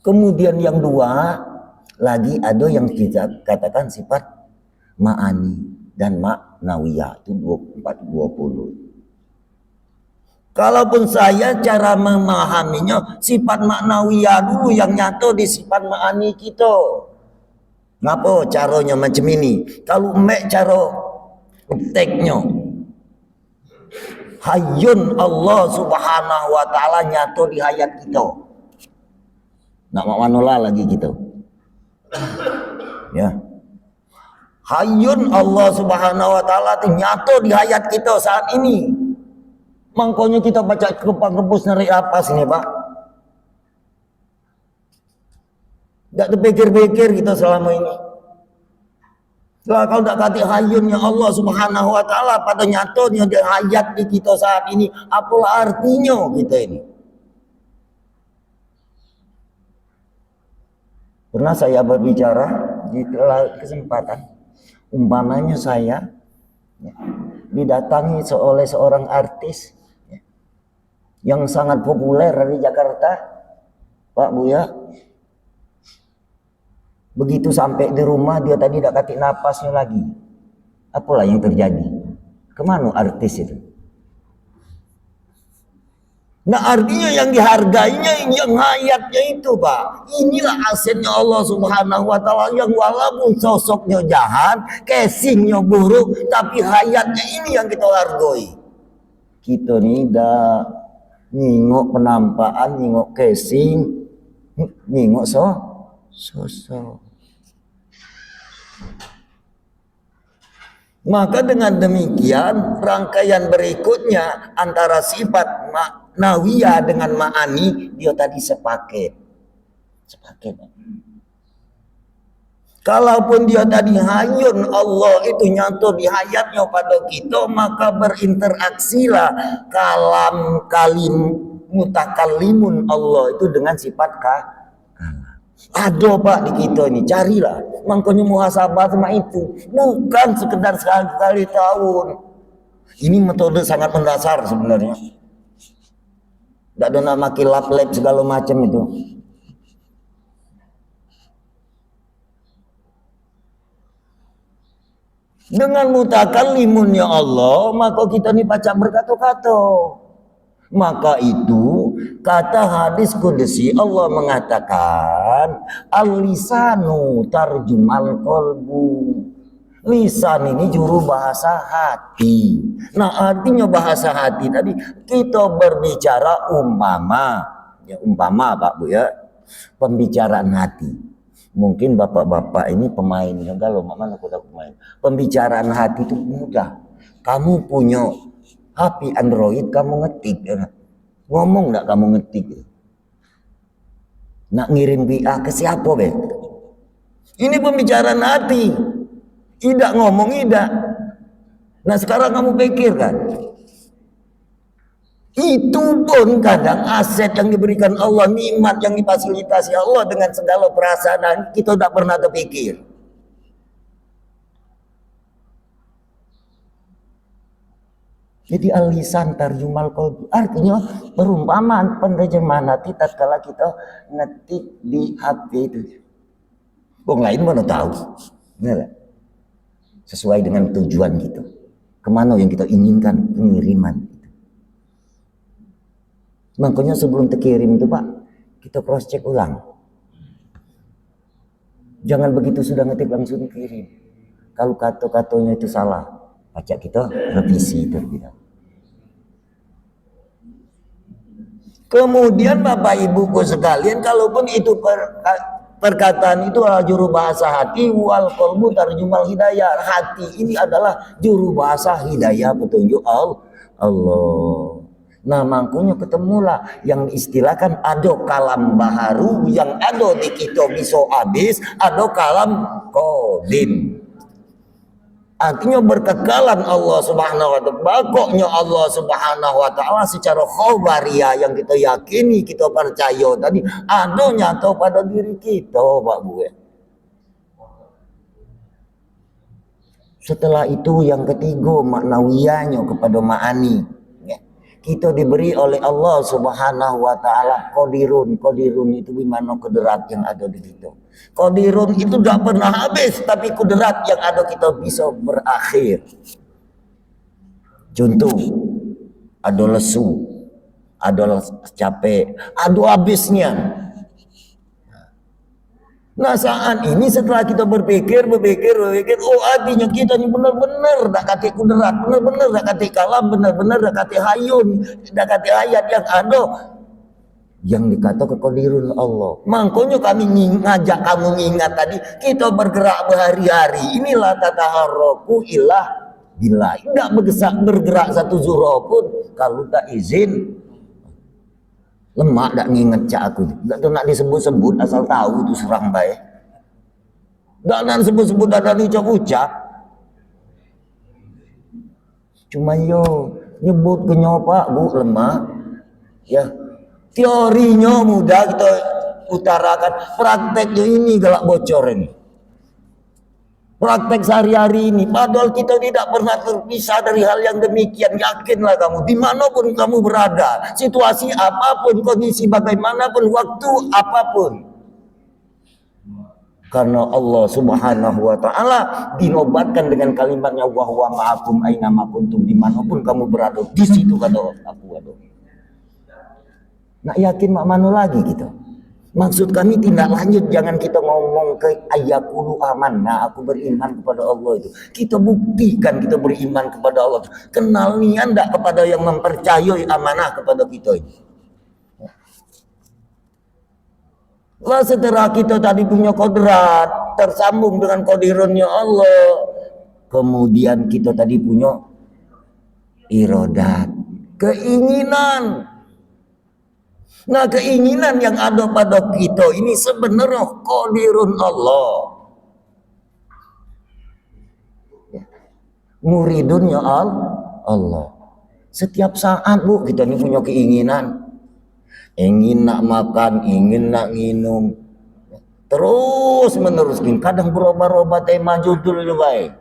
Kemudian yang dua lagi ada yang kita katakan sifat ma'ani dan ma'nawiyah itu 420. Kalaupun saya cara memahaminya sifat maknawiyah dulu yang nyata di sifat ma'ani kita. Ngapa caranya macam ini? Kalau mek cara teknya Hayyun Allah subhanahu wa ta'ala nyata di hayat kita. Nak manola lagi gitu. Ya. Hayyun Allah subhanahu wa ta'ala itu nyata di hayat kita saat ini. Makanya kita baca kepang-kepus nari apa sini Pak? Tak terpikir-pikir kita selama ini. Kalau tak kata hayyunnya Allah subhanahu wa ta'ala pada nyatanya di hayat di kita saat ini, apalah artinya kita ini? Pernah saya berbicara di kesempatan, umpamanya saya didatangi oleh seorang artis yang sangat populer dari Jakarta, Pak Buya. Begitu sampai di rumah dia tadi tak katik napasnya lagi. Apalah yang terjadi? Kemana artis itu? Nah artinya yang dihargainya yang hayatnya itu Pak. Inilah asetnya Allah subhanahu wa ta'ala yang walaupun sosoknya jahat, casingnya buruk, tapi hayatnya ini yang kita hargai. Kita ni dah nyingok penampakan, nyingok casing, nyingok sosok. Maka dengan demikian rangkaian berikutnya antara sifat maknawiyah dengan ma'ani dia tadi sepaket. Kalaupun dia tadi hayyun Allah itu nyata di hayatnya pada kita, maka berinteraksilah kalim mutakallimun Allah itu dengan sifat ada Pak di kita ini, carilah. Makanya muhasabah sama itu bukan sekedar sekali tahun. Ini metode sangat mendasar sebenarnya. Tidak ada nama kilap-lab segala macam itu. Dengan mutakallimunnya Allah, maka kita ini baca berkata-kata. Maka itu kata hadis qudsi Allah mengatakan al-lisanu tarjumal qalbu. Lisan ini juru bahasa hati. Nah artinya bahasa hati tadi kita berbicara umpama Pak Bu ya, pembicaraan hati. Mungkin bapak-bapak ini pemain ya, kalau mana aku tak pemain. Pembicaraan hati itu mudah. Kamu punya HP Android, kamu ngetik ya. Ngomong enggak kamu ngetik? Nak ngirim WA ke siapa be? Ini pembicaraan hati. Tidak ngomong tidak. Nah sekarang kamu pikirkan. Itu pun kadang aset yang diberikan Allah, nikmat yang difasilitasi Allah dengan segala perasaan kita tidak pernah terpikir. Jadi al-lisan tarjumal qalbi artinya perumpamaan penerjemahan hati tatkala kita ngetik di HP itu. Orang lain mana tahu, benar? Sesuai dengan tujuan gitu. Kemana yang kita inginkan pengiriman. Makanya sebelum terkirim itu Pak, kita cross check ulang. Jangan begitu sudah ngetik langsung kirim. Kalau kata-katanya itu salah, baca kita revisi terlebih dahulu. Kemudian Bapak Ibuku sekalian, kalaupun itu perkataan itu adalah juru bahasa hati, wal qalbu tarjumal hidayah. Hati ini adalah juru bahasa hidayah petunjuk Allah. Nah makanya ketemulah yang diistilahkan ada kalam baharu yang ada di kita bisa habis, ada kalam qadim. Artinya berkekalan Allah subhanahu wa ta'ala, bakoknya Allah subhanahu wa ta'ala secara khobariyah yang kita yakini, kita percaya tadi ada nyata pada diri kita Pak Bu. Setelah itu yang ketiga maknawiyahnya kepada ma'ani. Kita diberi oleh Allah Subhanahu wa taala qadirun. Qadirun itu gimana kudrat yang ada di kita. Qadirun itu tidak pernah habis, tapi kudrat yang ada kita bisa berakhir. Contoh, ada lesu, ada capek, ada habisnya. Nah saat ini setelah kita berpikir, oh artinya kita ini benar-benar dak kati kudrat, benar-benar dak kati kalam, benar-benar dak kati hayun, dak kati ayat yang ada yang dikata kekodirun Allah. Makanya kami ngajak kamu ingat tadi, kita bergerak berhari-hari. Inilah tataharraku ilah bila tidak bergerak satu zuro pun kalau tak izin lemak tak nginget cak aku. Tak nak disebut-sebut asal tahu itu serang baik. Tak nak sebut-sebut ada ucap-ucap. Cuma yo nyebut ke nyopak bu lemak. Ya teorinya mudah kita utarakan, prakteknya ini galak bocor ini. Praktek sehari-hari ini, padahal kita tidak pernah terpisah dari hal yang demikian. Yakinlah kamu, dimanapun kamu berada, situasi apapun, kondisi bagaimanapun, waktu apapun. Karena Allah Subhanahu wa taala dinobatkan dengan kalimatnya wa huwa ma'akum aina ma kuntum, dimanapun kamu berada, di situ kata aku ada. Nak yakin mak mana lagi kita? Maksud kami tindak lanjut, jangan kita ngomong ke ayakulu aman. Nah, aku beriman kepada Allah itu. Kita buktikan kita beriman kepada Allah. Kenal nian enggak kepada yang mempercayai amanah kepada kita ini. Lah setelah kita tadi punya kodrat tersambung dengan kodirunnya Allah, kemudian kita tadi punya iradat, keinginan. Nah keinginan yang ada pada kita ini sebenarnya qadirun Allah. Muridun ya Allah. Setiap saat bu kita ini punya keinginan. Ingin nak makan, ingin nak minum. Terus menerus. Kadang berubah-ubah tema judulnya baik.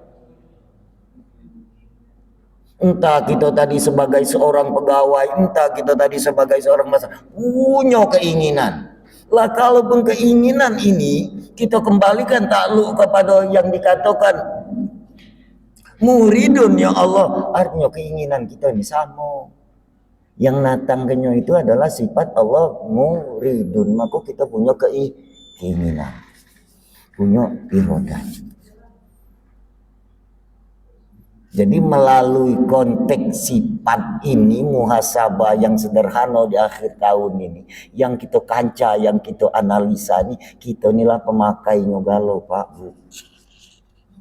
Entah kita tadi sebagai seorang pegawai, entah kita tadi sebagai seorang masyarakat, punya keinginan. Lah kalaupun keinginan ini kita kembalikan takluk kepada yang dikatakan muridun ya Allah, artinya keinginan kita ini sama. Yang natangnya itu adalah sifat Allah muridun, maka kita punya keinginan, punya iradah. Jadi melalui konteks sifat ini, muhasabah yang sederhana di akhir tahun ini, yang kita kanca, yang kita analisa ini, kita inilah pemakainya galau Pak Bu.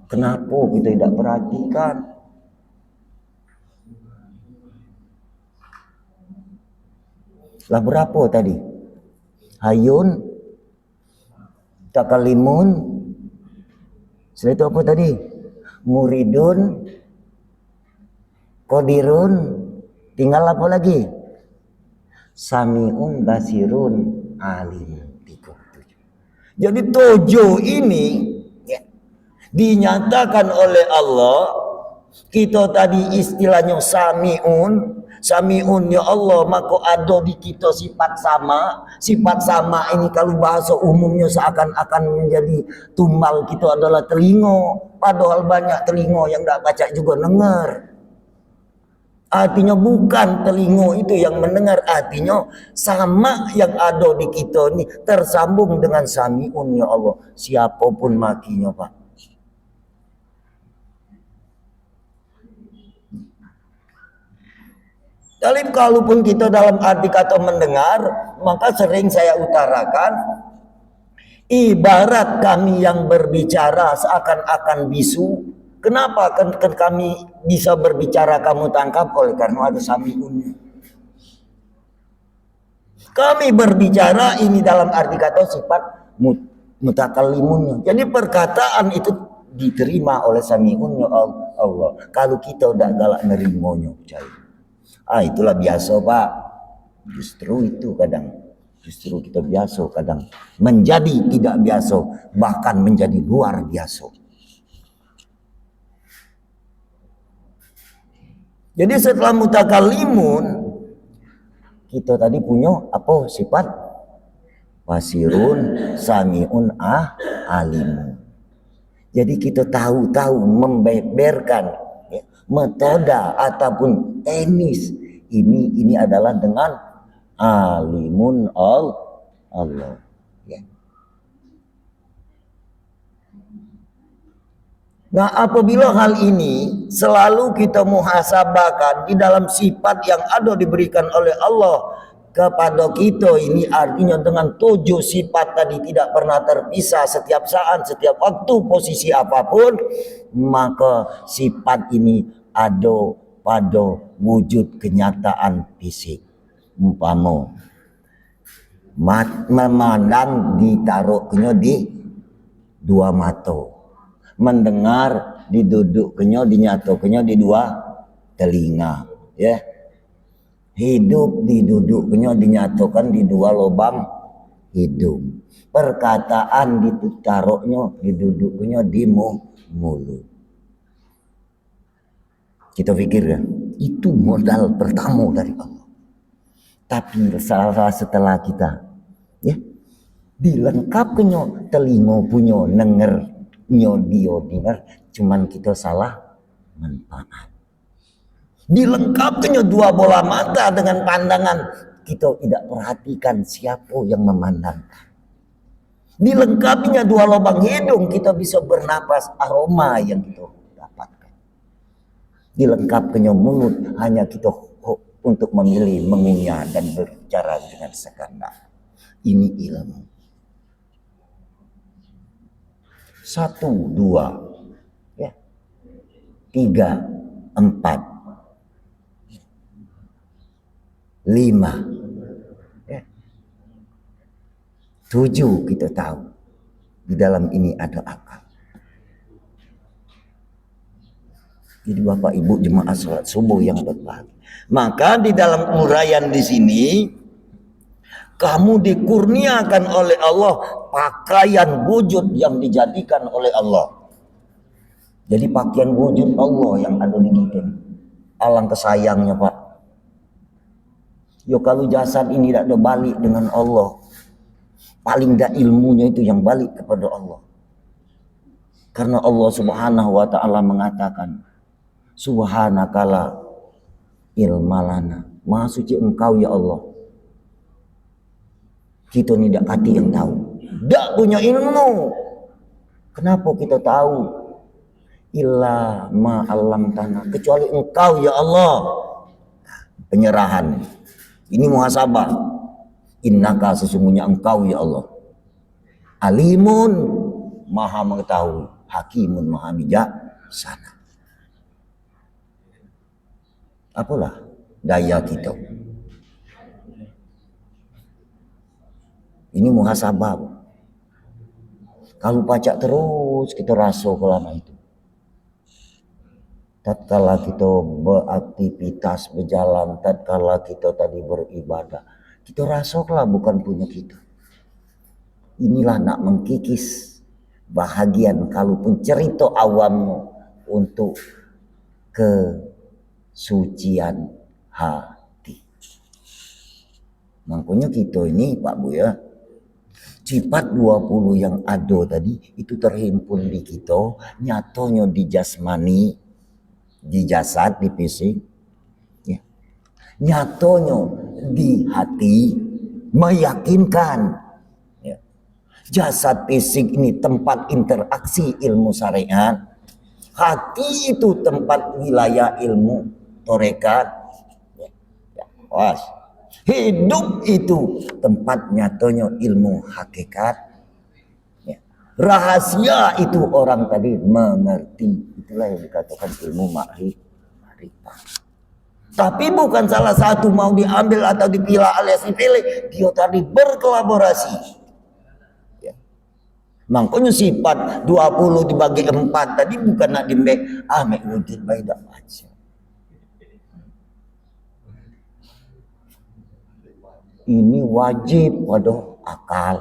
Kenapa kita tidak perhatikan? Lah berapa tadi? Hayun, takalimun, setelah itu apa tadi? Muridun, qadirun, tinggal apa lagi? Sami'un basirun alim. Jadi 7 ini ya, dinyatakan oleh Allah. Kita tadi istilahnya sami'un ya Allah, maka ada di kita sifat sama. Sifat sama ini kalau bahasa umumnya seakan-akan menjadi tumbal kita adalah telinga, padahal banyak telinga yang tidak baca juga dengar. Artinya bukan telinga itu yang mendengar, artinya sama yang ada di kita ini tersambung dengan sami'un ya Allah. Siapapun makinya Pak. Jadi kalaupun kita dalam arti kata mendengar, maka sering saya utarakan, ibarat kami yang berbicara seakan-akan bisu. Kenapa kami bisa berbicara kamu tangkap? Oleh karena ada sami'unnya. Kami berbicara ini dalam arti kata sifat mutakallimunnya. Jadi perkataan itu diterima oleh sami'unnya Allah. Kalau kita udah galak nerimanya, percaya. Itulah biasa Pak. Justru itu kadang. Justru kita biasa kadang. Menjadi tidak biasa. Bahkan menjadi luar biasa. Jadi setelah mutakallimun, Kita tadi punya apa sifat? Basirun, samiun, alimun. Jadi kita tahu-tahu membeberkan ya, metode ataupun teknis ini adalah dengan alimun Allah. Ya. Nah, apabila hal ini selalu kita muhasabahkan di dalam sifat yang ada diberikan oleh Allah kepada kita, ini artinya dengan 7 sifat tadi tidak pernah terpisah setiap saat, setiap waktu, posisi apapun, maka sifat ini ada pada wujud kenyataan fisik. Umpama memandang ditaruhnya di dua mata, mendengar diduduknya dinyatakannya di dua telinga, ya. Hidup diduduknya dinyatakan di dua lubang hidung. Perkataan ditaruhnya diduduknya di mulut. Kita pikirkan itu modal pertama dari Allah. Tapi setelah kita ya dilengkapkannya telinga punya denger dia dengar, cuman kita salah manfaat. Dilengkapinya 2 bola mata dengan pandangan, kita tidak perhatikan siapa yang memandangkan. Dilengkapinya 2 lubang hidung, kita bisa bernapas aroma yang kita dapatkan. Dilengkapinya mulut, hanya kita untuk memilih, mengunyah dan berbicara dengan sekehendak. Ini ilmu. 1, 2, ya, 3, 4, 5, ya, 7 kita tahu di dalam ini ada akal. Jadi Bapak Ibu jemaah salat subuh yang berbahagia, maka di dalam uraian di sini kamu dikurniakan oleh Allah pakaian wujud yang dijadikan oleh Allah. Jadi pakaian wujud Allah yang ada di kita. Alangkah sayangnya Pak. Yo kalau jasad ini tidak ada balik dengan Allah, paling tidak ilmunya itu yang balik kepada Allah. Karena Allah Subhanahu wa taala mengatakan, Subhanakala ilmalana. Maha suci Engkau ya Allah. Kita tidak hati yang tahu, tidak punya ilmu. Kenapa kita tahu? Illa ma'alam tanah, kecuali Engkau ya Allah. Penyerahan. Ini muhasabah. Innaka sesungguhnya Engkau ya Allah. Alimun, maha mengetahui. Hakimun, maha bijaksana. Apalah daya kita. Ini muhasabah. Kalau pacak terus kita rasa kelama itu. Tatkala kita beraktivitas berjalan, tatkala kita tadi beribadah, kita rasalah bukan punya kita. Inilah nak mengkikis bahagian kalaupun cerita awammu untuk kesucian hati. Makanya kita ini Pak Bu ya, sifat 20 yang ada tadi itu terhimpun di kita, nyatonya di jasmani, di jasad, di fisik, ya. Nyatonya di hati, meyakinkan ya. Jasad fisik ini tempat interaksi ilmu syariat, hati itu tempat wilayah ilmu torekat, ya. Ya. Hidup itu tempat nyatonya ilmu hakikat, ya. Rahasia itu orang tadi mengerti. Itulah yang dikatakan ilmu ma'rifah. Tapi bukan salah satu mau diambil atau dipilah alias dipilih. Dia tadi berkolaborasi. Ya. Makanya sifat 20 dibagi 4 tadi bukan nak dimbek. Mek wujud baik tak baca. Ini wajib pada akal.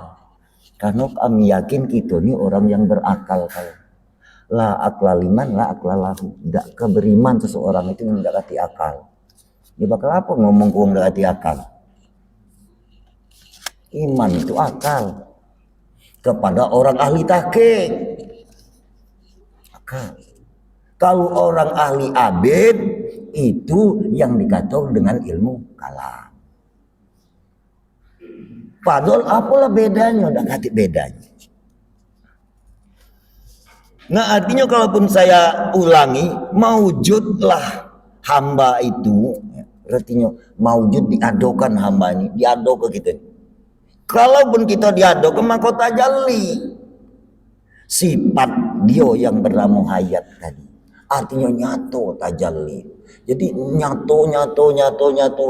Karena kami yakin kita ini orang yang berakal kalau. La akla liman, la akla lahu. Tidak keberiman seseorang itu yang tidak hati akal. Dia bakal apa ngomong kau tidak hati akal? Iman itu akal. Kepada orang ahli tahqiq. Akal. Kalau orang ahli abid itu yang dikatakan dengan ilmu kalam. Padahal apalah bedanya? Udah kata bedanya. Nah artinya kalaupun saya ulangi, maujudlah hamba itu, artinya maujud diadokan hamba ini, diadok ke kita. Kalaupun kita diadok ke maka tajalli sifat dia yang bernama hayat tadi. Artinya nyato tajalli. Jadi nyato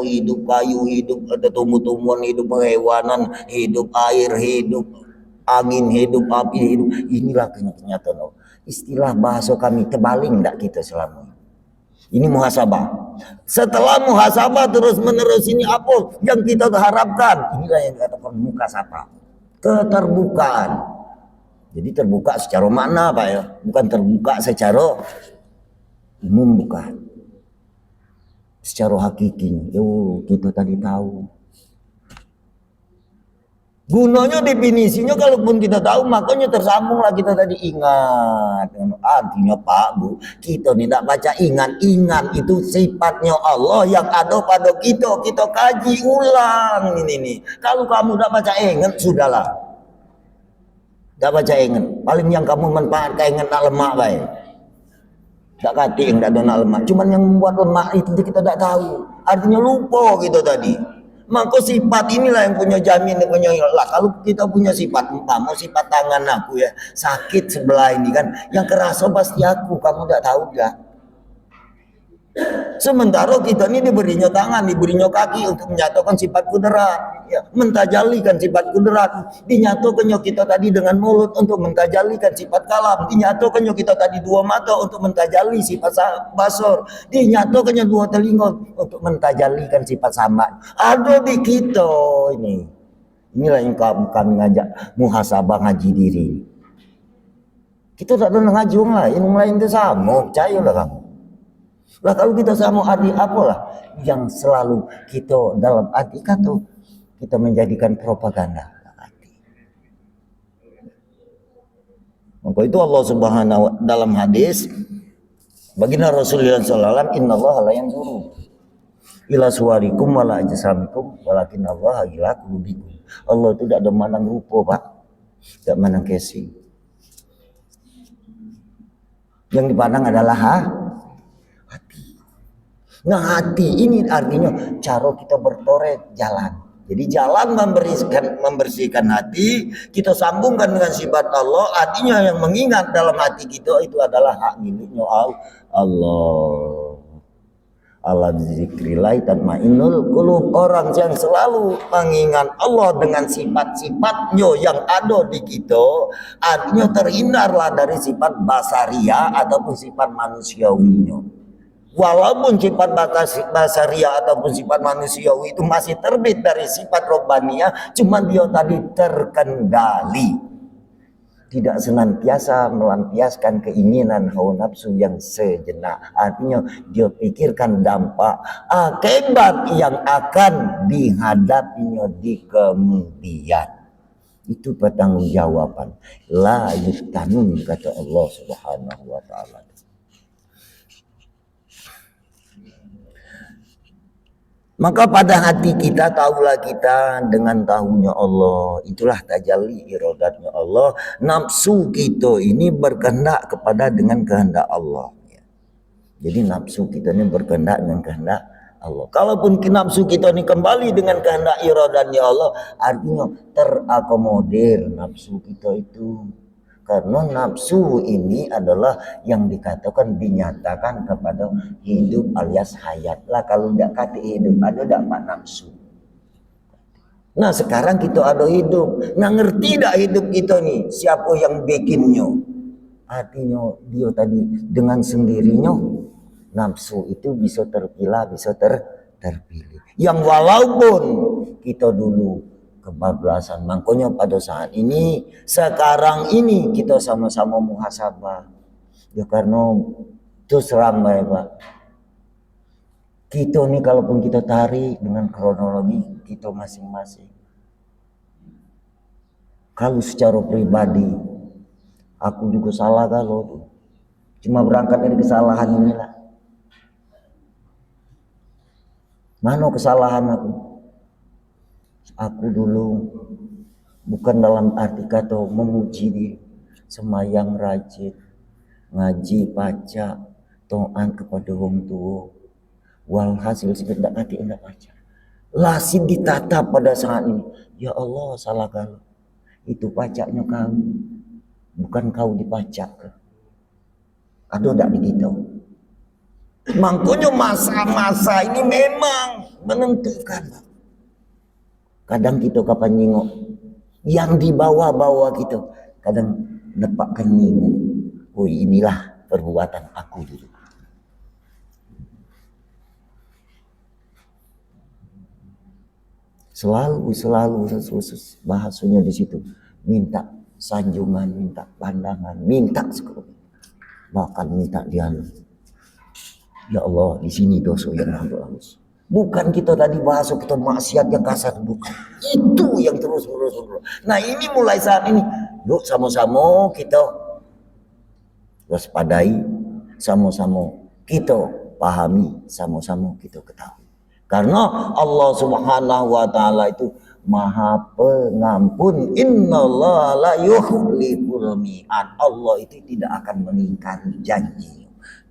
hidup kayu, hidup ada tumbuh-tumbuhan, hidup hewanan, hidup air, hidup angin, hidup api, hidup. Inilah kenyataan. Istilah bahasa kami tebaling enggak kita selama ini. Ini muhasabah. Setelah muhasabah terus menerus ini apa yang kita harapkan? Inilah yang dikatakan muhasabah. Keterbukaan. Jadi terbuka secara makna Pak ya, bukan terbuka secara umum bukan. Secara hakiki. Yo, kita tadi tahu. Gunanya definisinya kalaupun kita tahu makanya tersambunglah kita tadi ingat. Artinya Pak Bu, kita tidak baca ingat itu sifatnya Allah yang ada pada kita kaji ulang ini nih. Kalau kamu tidak baca ingat sudahlah. Tidak baca ingat. Paling yang kamu manfaatkan ingat nak lemak baik. Tak kati yang tidak ada nak lemak. Cuman yang membuat lemak itu kita tidak tahu. Artinya lupa gitu tadi. Maka sifat inilah yang punya jamin, yang punya lah. Kalau kita punya sifat, mau sifat tangan aku ya sakit sebelah ini kan, yang kerasa pasti aku, kamu tidak tahu enggak? Sementara kita ini diberinya tangan, diberinya kaki untuk menyatakan sifat kudrat, ya, mentajalikan sifat kudrat. Dinyatakannya kita tadi dengan mulut untuk mentajalikan sifat kalam. Dinyatakannya kita tadi dua mata untuk mentajali sifat basor. Dinyatakannya dua telinga untuk mentajalikan sifat sambat. Ada di kita ini. Inilah yang kami ngajak muhasabah ngaji diri. Kita tak ada ngaji yang lain itu sama, percayalah kamu. Lah kalau kita sama arti apalah yang selalu kita dalam arti kata kita menjadikan propaganda. Maka itu Allah Subhanahu wa dalam hadis baginda Rasulullah sallallahu alaihi wasallam, innallaha la yanzuru ila suwarikum wala ajsamikum walakin Allah ila qulubikum. Allah itu tidak ada mandang rupa, Pak. Tidak mandang casing. Yang dipandang adalah hati. Nah hati ini artinya cara kita bertoret jalan. Jadi jalan membersihkan hati, kita sambungkan dengan sifat Allah. Artinya yang mengingat dalam hati kita itu adalah hak miliknya Allah. Allah dzikrillah tatmainnul qulub. Orang yang selalu mengingat Allah dengan sifat-sifatnya yang ada di kita, artinya terhindarlah dari sifat basaria ataupun sifat manusiawinya. Walaupun sifat basaria ataupun sifat manusiawi itu masih terbit dari sifat robbaniyah, cuma dia tadi terkendali. Tidak senantiasa melampiaskan keinginan hawa nafsu yang sejenak. Artinya dia pikirkan dampak akibat yang akan dihadapinya di kemudian. Itu pertanggungjawaban. La yuftanun kata Allah Subhanahu wa taala. Maka pada hati kita tahulah kita dengan tahunya Allah. Itulah tajalli iradatnya Allah. Nafsu kita ini berkehendak kepada dengan kehendak Allah. Jadi nafsu kita ini berkehendak dengan kehendak Allah. Kalaupun nafsu kita ini kembali dengan kehendak iradatnya Allah, artinya terakomodir nafsu kita itu. Karena nafsu ini adalah yang dikatakan dinyatakan kepada hidup alias hayat lah. Kalau tidak kata hidup ada dapat nafsu. Nah sekarang kita ada hidup. Nah ngerti tak hidup kita nih siapa yang bikinnya? Artinya dia tadi dengan sendirinya nafsu itu bisa terpilah, bisa terpilih. Yang walaupun kita dulu kebablasan. Makanya pada saat ini, sekarang ini kita sama-sama muhasabah. Ya karena terus terang Pak. Kita nih kalaupun kita tarik dengan kronologi kita masing-masing. Kalau secara pribadi aku juga salah kalau cuma berangkat dari kesalahan inilah. Mana kesalahan aku? Aku dulu bukan dalam arti kata memuji diri, semayang rajin, ngaji baca, to'an kepada wong tua. Walhasil sebentar hati hendak baca. Lasin ditatap pada saat ini. Ya Allah, salah kalau. Itu pacaknya kamu. Bukan kau dipacak. Ada tak di kita? Makanya masa-masa ini memang menentukan. Kadang kita kapan nyingok yang di bawah-bawah kita, kadang nepakkan nyingok. Oh, inilah perbuatan aku dulu. Selalu bahasanya di situ. Minta sanjungan, minta pandangan, minta sekali. Bahkan minta dialog. Ya Allah, di sini dosa yang halus. Bukan kita tadi bahas kita maksiat yang kasar, bukan. Itu yang terus. Nah, ini mulai saat ini. Yuk sama-sama kita waspadai, sama-sama kita pahami, sama-sama kita ketahui. Karena Allah Subhanahu wa taala itu Maha Pengampun. Innallaha la yukhliful mi'ad. Allah itu tidak akan mengingkari janji.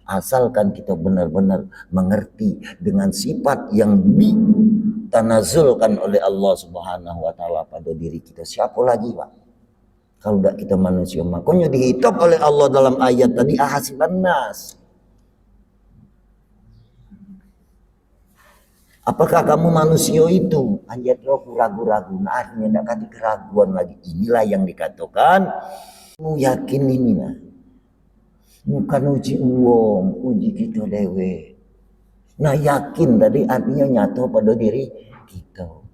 Asalkan kita benar-benar mengerti dengan sifat yang ditanazulkan oleh Allah Subhanahu wa taala pada diri kita. Siapa lagi, Pak? Kalau tidak kita manusia. Makanya dihitung oleh Allah dalam ayat tadi ahasiban nas. Apakah kamu manusia itu? Anjat roh ragu-ragu. Nah, artinya tidak kata keraguan lagi. Inilah yang dikatakan. Kamu yakin ini nah. Bukan uji uang, uji kita dewe. Nah, yakin tadi artinya nyata pada diri kita.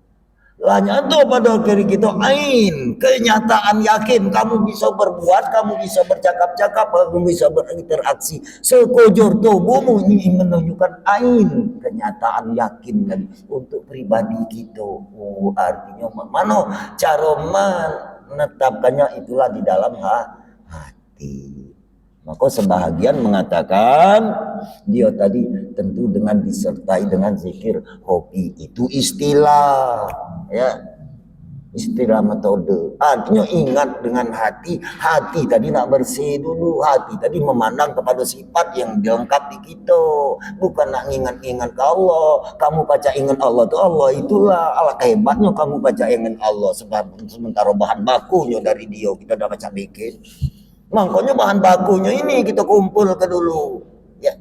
Lah nyata pada diri kita ain, kenyataan yakin kamu bisa berbuat, kamu bisa bercakap-cakap, kamu bisa berinteraksi. Sekujur tubuhmu ini menunjukkan ain, kenyataan yakin tadi untuk pribadi kita. Oh, artinya mana cara menetapkannya itulah di dalam hati. Maka sebahagian mengatakan dia tadi tentu dengan disertai dengan zikir hobi itu istilah, ya, istilah metode. Artinya ingat dengan hati tadi nak bersih dulu, hati tadi memandang kepada sifat yang dilengkap di kita, bukan nak ingat-ingat ke Allah. Kamu baca ingat Allah tuh Allah itulah Allah hebatnya kamu baca ingat Allah sebab sementara bahan bakunya dari dia kita dah baca bikin. Makanya bahan bakunya ini kita kumpul ke dulu, ya.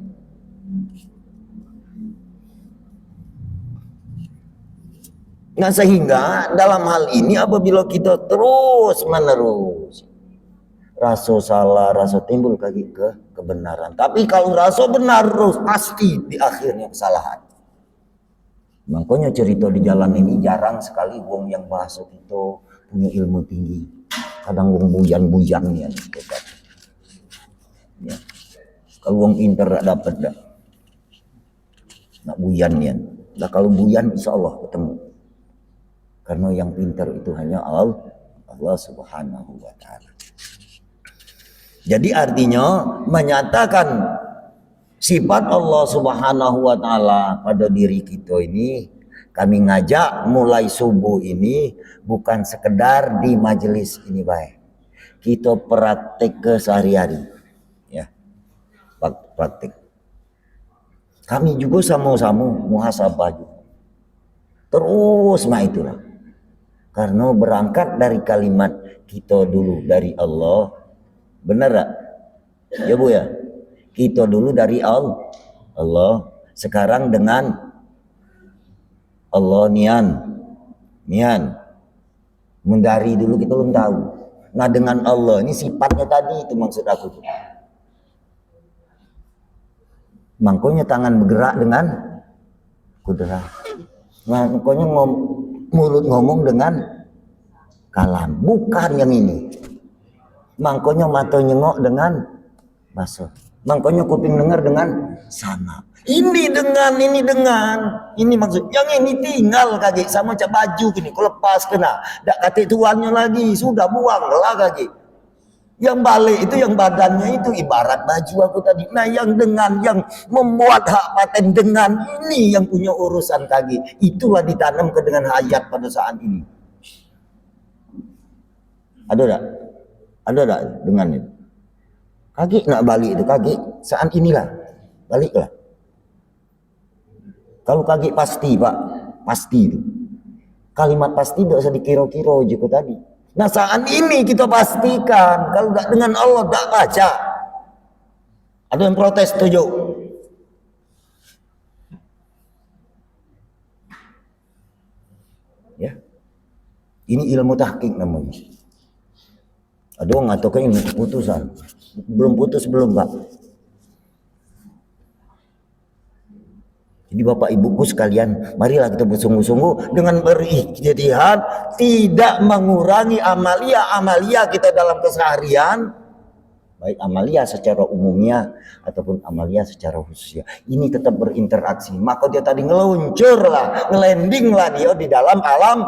Nah, sehingga dalam hal ini apabila kita terus menerus rasa salah, rasa timbul lagi ke kebenaran. Tapi kalau rasa benar terus pasti di akhirnya kesalahan. Makanya cerita di jalan ini jarang sekali wong yang bahasa kita punya ilmu tinggi. Kadang wong bujan ya. Ya. Kalau wong pinter tak dapat dah. Nak buyan ya. Nah, kalau buyan insya Allah ketemu. Karena yang pinter itu hanya Allah Subhanahu wa taala. Jadi artinya menyatakan sifat Allah Subhanahu wa taala pada diri kita ini, kami ngajak mulai subuh ini bukan sekedar di majelis ini baik. Kita praktek ke sehari-hari. Ya. Praktek. Kami juga sama-sama muhasabah juga. Terus itulah. Karena berangkat dari kalimat kita dulu dari Allah. Benar tak? Ya Bu ya? Kita dulu dari Allah. Sekarang dengan Allah nian. Mendari dulu kita belum tahu. Nah, dengan Allah ini sifatnya tadi itu maksud aku. Makanya tangan bergerak dengan kudrat. Nah, makanya mulut ngomong dengan kalam. Bukan yang ini. Makanya mata nyengok dengan basah. Makanya kuping dengar dengan sama. Ini maksud. Yang ini tinggal kaki sama cak baju gini, ku lepas kena. Dak kate tuannya lagi, sudah buang lah kaki. Yang balik itu yang badannya itu ibarat baju aku tadi. Nah yang membuat hak paten dengan ini yang punya urusan kaki. Itulah ditanam ke dengan hayat pada saat ini. Ada tak? Ada tak dengan itu? Kaki nak balik itu kaki saat inilah baliklah. Kalau kaki pasti pak, pasti itu. Kalimat pasti tidak usah dikira-kira jika tadi. Nah saat ini kita pastikan kalau tidak dengan Allah tidak baca. Ada yang protes tujuh. Ya, ini ilmu tahqiq namanya. Ada yang mengatakan ini keputusan. Belum putus belum pak. Jadi bapak ibuku sekalian, marilah kita bersungguh-sungguh dengan berijtihad, tidak mengurangi amalia kita dalam keseharian, baik amalia secara umumnya ataupun amalia secara khususnya. Ini tetap berinteraksi. Maka dia tadi ngeluncurlah, ngelendinglah dia di dalam alam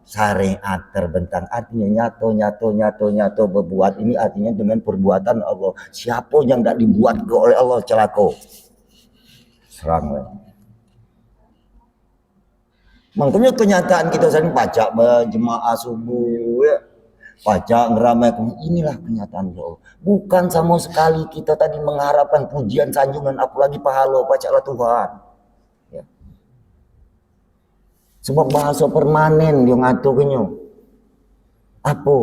syariat terbentang. Artinya nyato berbuat ini artinya dengan perbuatan Allah. Siapa yang tidak dibuat oleh Allah celako? Serang. Makanya kenyataan kita sering baca jemaah subuh ya, baca ngeramaikan, inilah kenyataan Allah. Bukan sama sekali kita tadi mengharapkan pujian sanjungan apalagi pahala bacalah Tuhan. Ya. Sebab bahasa permanen dia ngaturnya. Apa?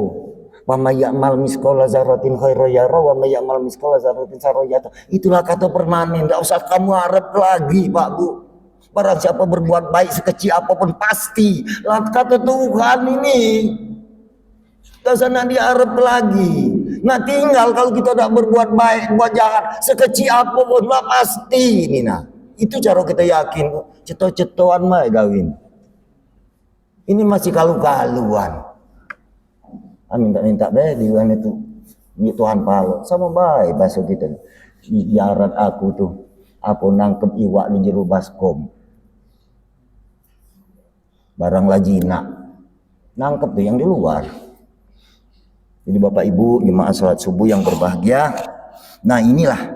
Wa may ya'mal misqala dzarratin khairan yara wa may ya'mal misqala dzarratin syarran yara. Itulah kata permanen, enggak usah kamu harap lagi, Pak Bu. Barang siapa berbuat baik sekecil apapun pasti. Lah kata Tuhan ini. Tak sana diharap lagi. Nah tinggal kalau kita tidak berbuat baik, buat jahat, sekecil apapun lah pasti ini nah. Itu cara kita yakin. Ceto-cetoan mah gawin. Ini masih kalu-kaluan. Minta baik di luar itu. Ini Tuhan palo. Sama baik bahasa kita. Ijarat aku tuh. Apa nangkep iwak di jero baskom. Barang lajina. Nangkep tuh yang di luar. Jadi Bapak Ibu jemaah salat subuh yang berbahagia. Nah inilah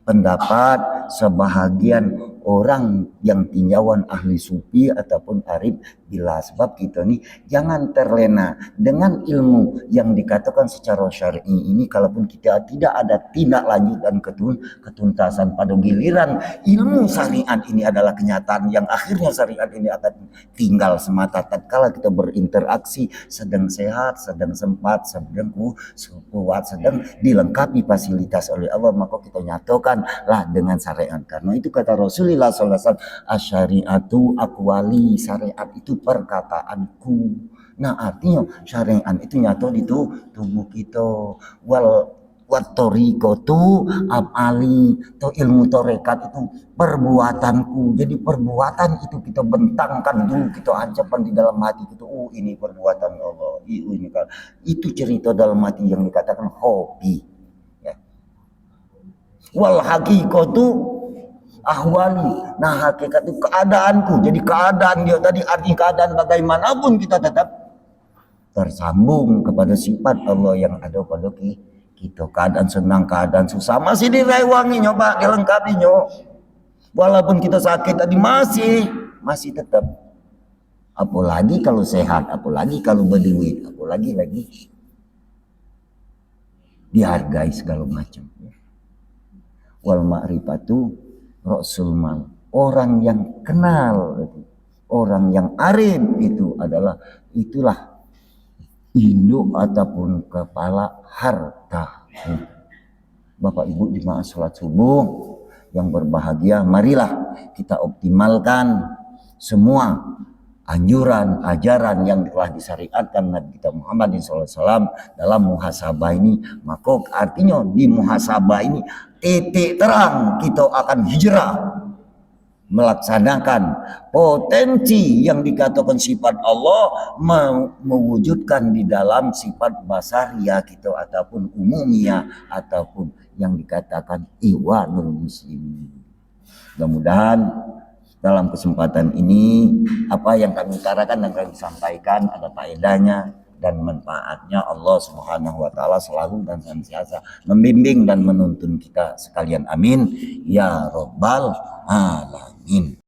pendapat sebahagian orang yang tinjauan ahli sufi ataupun arif, bila sebab kita nih jangan terlena dengan ilmu yang dikatakan secara syar'i ini. Kalaupun kita tidak ada tindak lanjut dan ketuntasan pada giliran ilmu syariat ini adalah kenyataan yang akhirnya syariat ini akan tinggal semata tatkala kita berinteraksi sedang sehat, sedang sempat, sedang kuat, sedang dilengkapi fasilitas oleh Allah, maka kita nyatakan lah dengan syariat. Karena itu kata Rasulullah SAW, asyariatu aqwali, syariat itu perkataanku. Nah artinya syariat itu nyata di tubuh kita. Watoriqatu amali, atau ilmu torekat itu perbuatanku. Jadi perbuatan itu kita bentangkan dulu, kita ancapkan di dalam hati kita. Oh ini perbuatan Allah. Ini kan itu cerita dalam hati yang dikatakan hobi. Ya. Wal haqiqatu ahwali. Nah hakikat itu keadaanku. Jadi keadaan dia tadi arti keadaan bagaimanapun kita tetap tersambung kepada sifat Allah yang ada pada kita. Keadaan senang, keadaan susah masih direwangi nyoba dilengkapi nyo. Walaupun kita sakit tadi masih tetap. Apalagi kalau sehat, apalagi kalau berduit, apalagi lagi dihargai segala macam. Wal ma'rifatu Rasul mal. Orang yang kenal, orang yang arif itu itulah induk ataupun kepala harta. Bapak Ibu jemaah salat subuh yang berbahagia, marilah kita optimalkan semua anjuran, ajaran yang telah disyariatkan Nabi kita Muhammad SAW dalam muhasabah ini. Maka artinya di muhasabah ini titik terang kita akan hijrah melaksanakan potensi yang dikatakan sifat Allah mewujudkan di dalam sifat basariah kita ataupun umumnya ataupun yang dikatakan iwanul muslimin. Mudah-mudahan dalam kesempatan ini apa yang kami utarakan dan kami sampaikan ada faedahnya dan manfaatnya. Allah Subhanahu wa taala selalu dan senantiasa membimbing dan menuntun kita sekalian. Amin ya rabbal alamin.